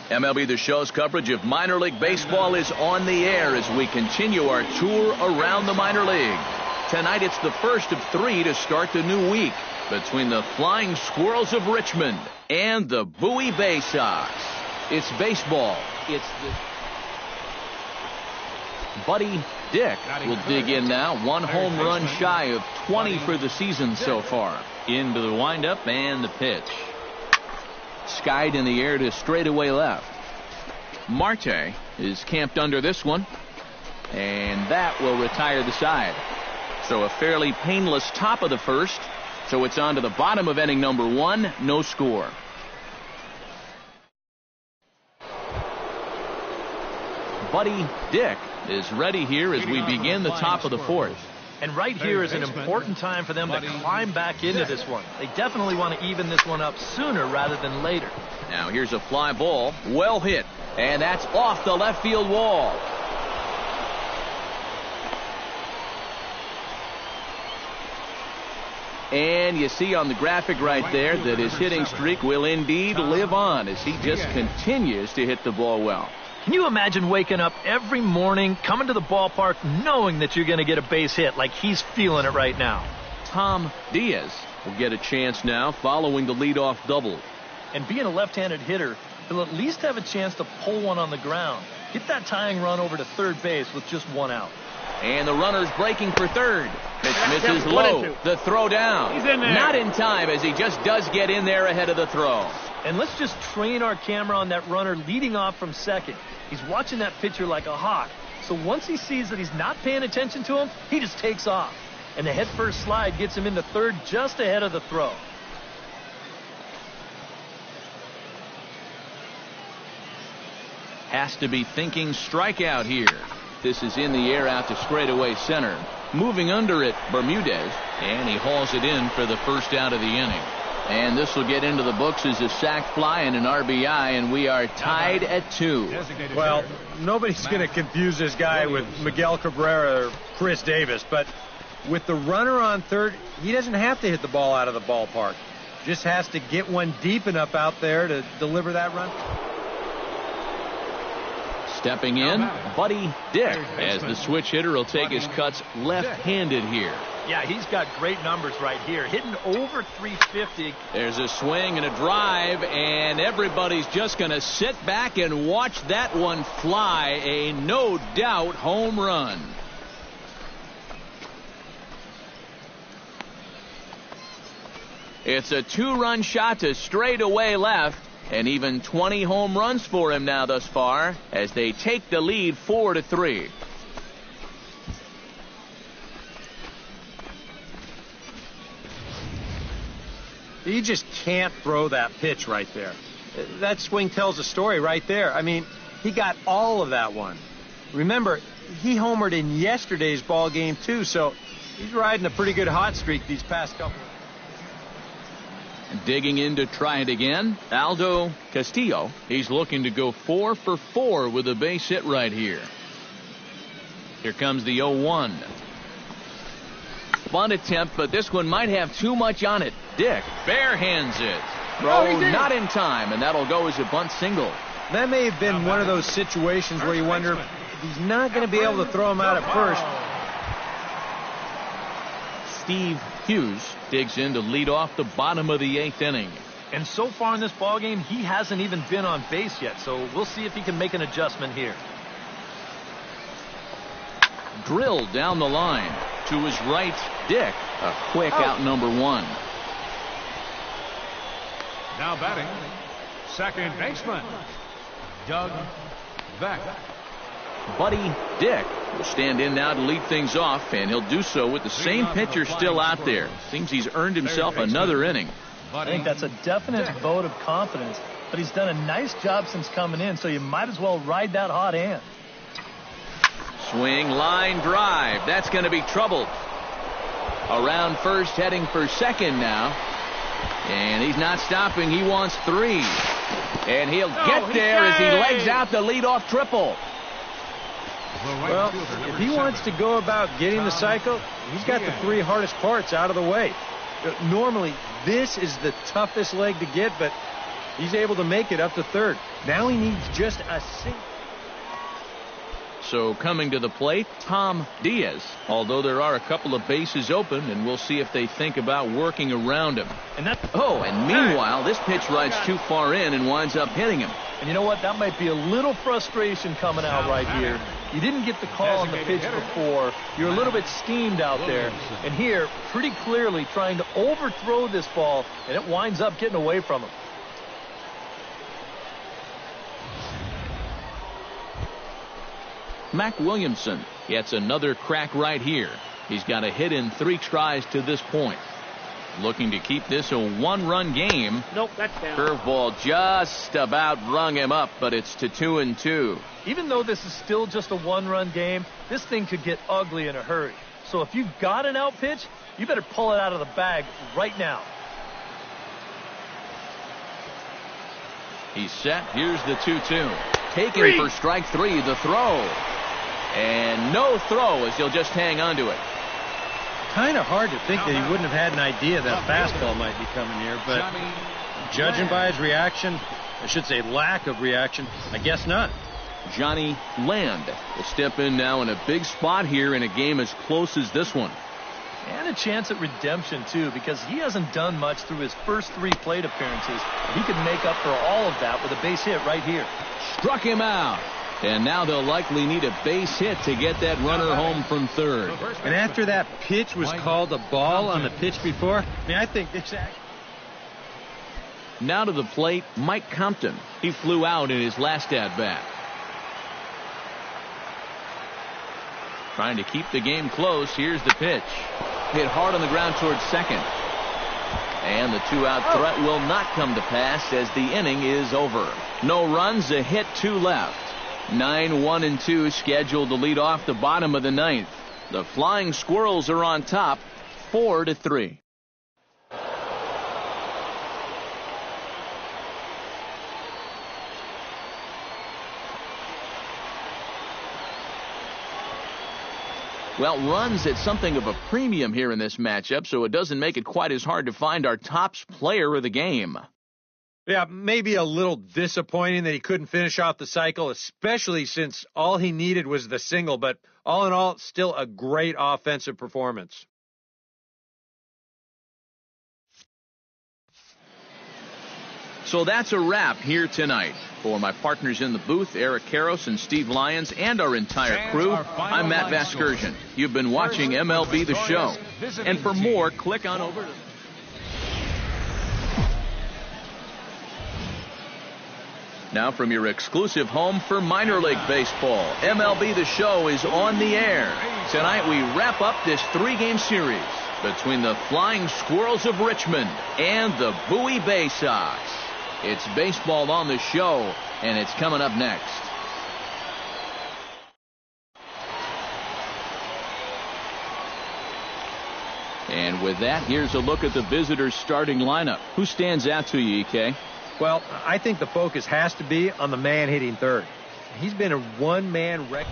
MLB The Show's coverage of minor league baseball is on the air as we continue our tour around the minor league. Tonight it's the first of 3 to start the new week between the Flying Squirrels of Richmond and the Bowie Bay Sox. It's baseball. It's the Buddy Dick will dig in now. 1 home run shy of 20 for the season so far. Into the windup and the pitch. Skied in the air to straightaway left. Marte is camped under this one, and that will retire the side. So a fairly painless top of the first. So it's on to the bottom of inning number 1. No score. Buddy Dick is ready here as we begin the top of the 4th. And right here is an important time for them to climb back into this one. They definitely want to even this one up sooner rather than later. Now here's a fly ball. Well hit. And that's off the left field wall. And you see on the graphic right there that his hitting streak will indeed live on as he just continues to hit the ball well. Can you imagine waking up every morning, coming to the ballpark, knowing that you're going to get a base hit like he's feeling it right now? Tom Diaz will get a chance now following the leadoff double. And being a left-handed hitter, he'll at least have a chance to pull one on the ground. Get that tying run over to third base with just 1 out. And the runner's breaking for third. Pitch misses low. The throw down. He's in there. Not in time as he just does get in there ahead of the throw. And let's just train our camera on that runner leading off from second. He's watching that pitcher like a hawk. So once he sees that he's not paying attention to him, he just takes off. And the head-first slide gets him into third just ahead of the throw. Has to be thinking strikeout here. This is in the air out to straightaway center. Moving under it, Bermudez. And he hauls it in for the first out of the inning. And this will get into the books as a sac fly and an RBI, and we are tied at 2. Well, nobody's going to confuse this guy with Miguel Cabrera or Chris Davis, but with the runner on third, he doesn't have to hit the ball out of the ballpark. Just has to get one deep enough out there to deliver that run. Stepping in, Buddy Dick, as the switch hitter will take his cuts left-handed here. Yeah, he's got great numbers right here, hitting over 350. There's a swing and a drive, and everybody's just going to sit back and watch that one fly. A no-doubt home run. It's a 2-run shot to straightaway left, and even 20 home runs for him now thus far as they take the lead 4-3. You just can't throw that pitch right there. That swing tells a story right there. I mean, he got all of that one. Remember, he homered in yesterday's ball game too, so he's riding a pretty good hot streak these past couple. Digging in to try it again, Aldo Castillo. He's looking to go 4 for 4 with a base hit right here. Here comes the 0-1. Bunt attempt, but this one might have too much on it. Dick barehands it. Throw not in time, and that'll go as a bunt single. That may have been one of those situations where you wonder if he's not going to be able to throw him out at first. Steve Hughes digs in to lead off the bottom of the 8th inning. And so far in this ballgame, he hasn't even been on base yet, so we'll see if he can make an adjustment here. Drilled down the line to his right. Dick, a quick out number 1. Now batting, second baseman, Doug Beck. Buddy Dick will stand in now to lead things off, and he'll do so with the same pitcher still out there. Seems he's earned himself another inning. I think that's a definite vote of confidence, but he's done a nice job since coming in, so you might as well ride that hot hand. Swing, line drive. That's going to be trouble. Around first, heading for second now. And he's not stopping. He wants 3. And he'll get there as he legs out the leadoff triple. Well, if he wants to go about getting the cycle, he's got the 3 hardest parts out of the way. Normally, this is the toughest leg to get, but He's able to make it up to third. Now he needs just a single. So coming to the plate, Tom Diaz. Although there are a couple of bases open, and we'll see if they think about working around him. And meanwhile, this pitch rides too far in and winds up hitting him. And you know what? That might be a little frustration coming out right here. You didn't get the call on the pitch before. You're a little bit steamed out there. And here, pretty clearly trying to overthrow this ball, and it winds up getting away from him. Mac Williamson gets another crack right here. He's got a hit in 3 tries to this point. Looking to keep this a 1-run game. Nope, that's down. Curveball just about rung him up, but it's to 2-2. Even though this is still just a 1-run game, this thing could get ugly in a hurry. So if you've got an out pitch, you better pull it out of the bag right now. He's set. Here's the 2-2. Taken for strike 3, the throw. And no throw as he'll just hang on to it. Kind of hard to think that he wouldn't have had an idea that a fastball might be coming here, but judging by his reaction, I should say lack of reaction, I guess not. Johnny Land will step in now in a big spot here in a game as close as this one. And a chance at redemption, too, because he hasn't done much through his first 3 plate appearances. He could make up for all of that with a base hit right here. Struck him out. And now they'll likely need a base hit to get that runner home from third. And after that pitch was called a ball on the pitch before, I think this actually... Now to the plate, Mike Compton. He flew out in his last at-bat. Trying to keep the game close. Here's the pitch. Hit hard on the ground towards second. And the 2-out threat will not come to pass as the inning is over. No runs, a hit, 2 left. 9-1-2 scheduled to lead off the bottom of the 9th. The Flying Squirrels are on top, 4-3. Well, runs at something of a premium here in this matchup, so it doesn't make it quite as hard to find our top player of the game. Yeah, maybe a little disappointing that he couldn't finish off the cycle, especially since all he needed was the single, but all in all, still a great offensive performance. So that's a wrap here tonight. For my partners in the booth, Eric Karros and Steve Lyons, and our entire crew, I'm Matt Vasgersian. You've been watching MLB The Show. And for more, click on over to... Now from your exclusive home for minor league baseball, MLB The Show is on the air. Tonight we wrap up this 3-game series between the Flying Squirrels of Richmond and the Bowie Bay Sox. It's baseball on the show, and it's coming up next. And with that, here's a look at the visitors' starting lineup. Who stands out to you, EK? Well, I think the focus has to be on the man hitting third. He's been a one-man wreck.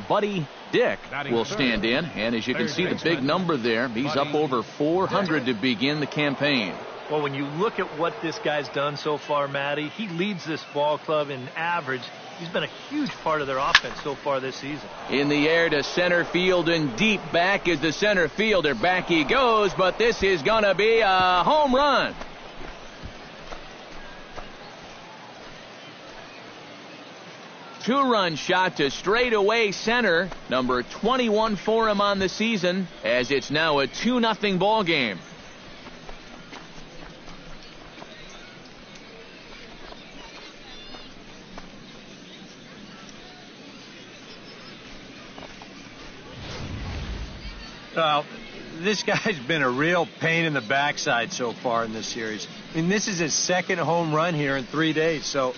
Buddy Dick will stand in, and as you can see the big number there, he's up over 400 to begin the campaign. Well, when you look at what this guy's done so far, Matty, he leads this ball club in average. He's been a huge part of their offense so far this season. In the air to center field and deep back is the center fielder. Back he goes, but this is going to be a home run. Two-run shot to straightaway center. Number 21 for him on the season, as it's now a 2-0 ball game. Well, this guy's been a real pain in the backside so far in this series. I mean, this is his second home run here in 3 days, so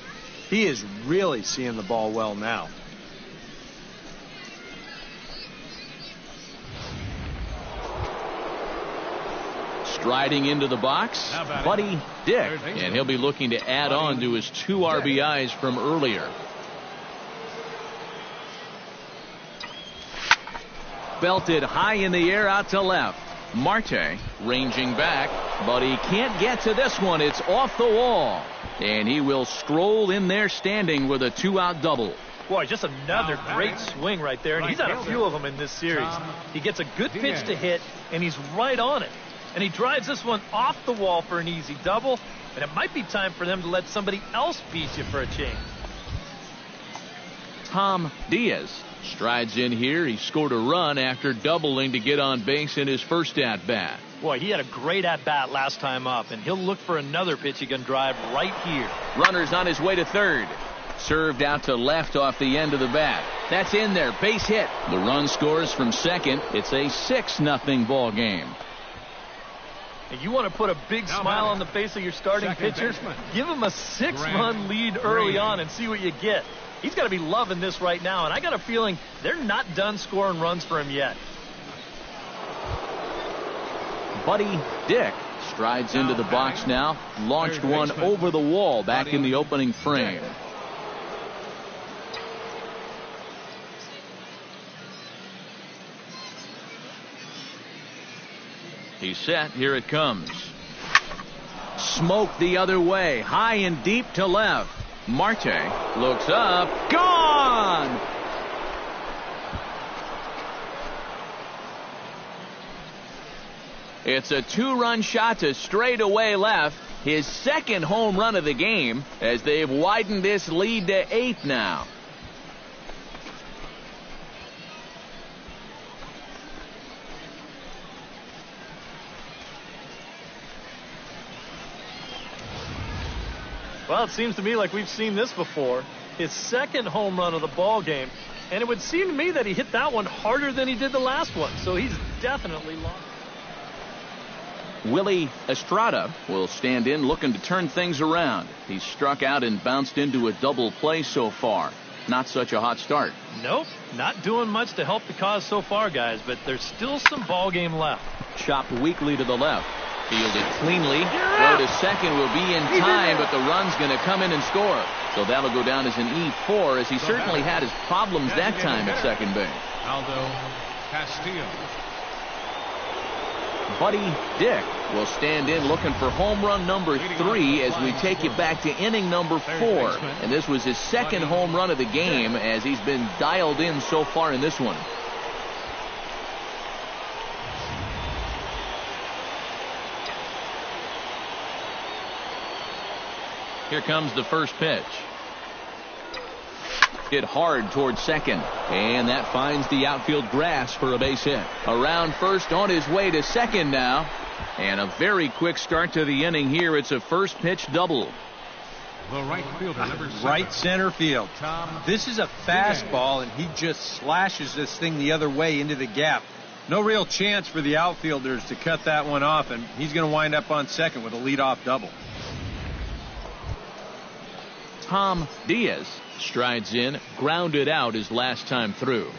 he is really seeing the ball well now. Striding into the box, Buddy Dick, and he'll be looking to add on to his 2 RBIs from earlier. Belted high in the air out to left. Marte ranging back. But he can't get to this one. It's off the wall. And he will stroll in there standing with a 2-out double. Boy, just another great swing right there. And he's had a few of them in this series. He gets a good pitch to hit, and he's right on it. And he drives this one off the wall for an easy double. And it might be time for them to let somebody else beat you for a change. Tom Diaz strides in here. He scored a run after doubling to get on base in his first at-bat. Boy, he had a great at-bat last time up, and he'll look for another pitch he can drive right here. Runner's on his way to third. Served out to left off the end of the bat. That's in there. Base hit. The run scores from second. It's a 6-0 ball game. And you want to put a big smile on the face of your starting pitcher? Give him a 6-run lead early on and see what you get. He's got to be loving this right now, and I got a feeling they're not done scoring runs for him yet. Buddy Dick strides into the box now. Launched one over the wall back in the opening frame. He's set. Here it comes. Smoke the other way. High and deep to left. Marte looks up. Gone! It's a 2-run shot to straightaway left. His second home run of the game as they've widened this lead to 8 now. Well, it seems to me like we've seen this before. His second home run of the ball game. And it would seem to me that he hit that one harder than he did the last one. So he's definitely lost. Willie Estrada will stand in looking to turn things around. He's struck out and bounced into a double play so far. Not such a hot start. Nope, not doing much to help the cause so far, guys, but there's still some ball game left. Chopped weakly to the left. Fielded cleanly. Throw to second will be in time, but the run's going to come in and score. So that'll go down as an E4, as he certainly had his problems that time at second base. Aldo Castillo. Buddy Dick will stand in looking for home run number 3 as we take you back to inning number 4. And this was his second home run of the game as he's been dialed in so far in this one. Here comes the first pitch. Hit hard towards second, and that finds the outfield grass for a base hit. Around first, on his way to second now, and a very quick start to the inning here. It's a first pitch double. The right fielder, right center field. This is a fastball, and he just slashes this thing the other way into the gap. No real chance for the outfielders to cut that one off, and he's going to wind up on second with a leadoff double. Tom Diaz strides in, grounded out his last time through.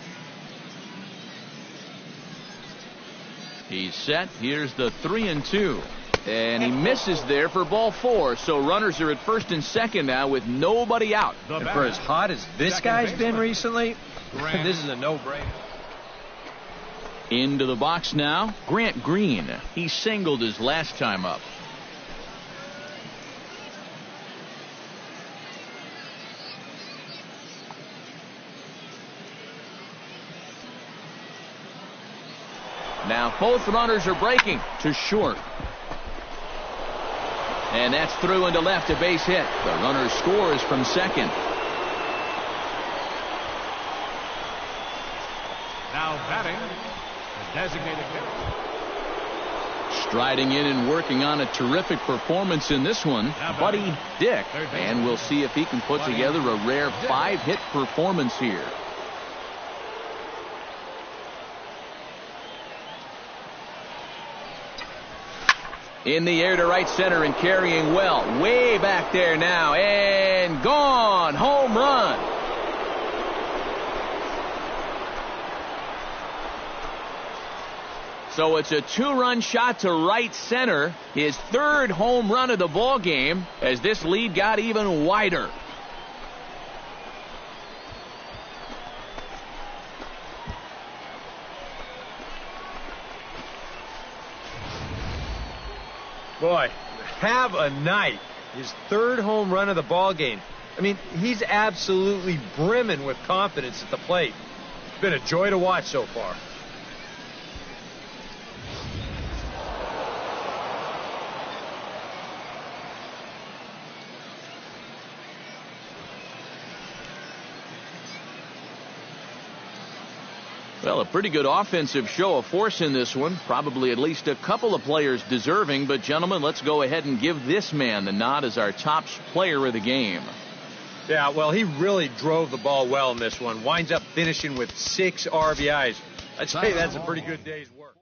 He's set. Here's the 3-2. And he misses there for ball 4. So runners are at first and second now with nobody out. And for as hot as this guy's been recently, this is a no-brainer. Into the box now, Grant Green. He singled his last time up. Now both runners are breaking to short. And that's through into left, a base hit. The runner scores from second. Now batting, the designated hitter. Striding in and working on a terrific performance in this one, Buddy Dick. And we'll see if he can put together a rare 5-hit performance here. In the air to right center and carrying well. Way back there now. And gone. Home run. So it's a 2-run shot to right center. His 3rd home run of the ball game as this lead got even wider. Boy, have a night. His third home run of the ball game. I mean, he's absolutely brimming with confidence at the plate. It's been a joy to watch so far. Well, a pretty good offensive show of force in this one. Probably at least a couple of players deserving. But, gentlemen, let's go ahead and give this man the nod as our top player of the game. Yeah, well, he really drove the ball well in this one. Winds up finishing with 6 RBIs. I'd say that's a pretty good day's work.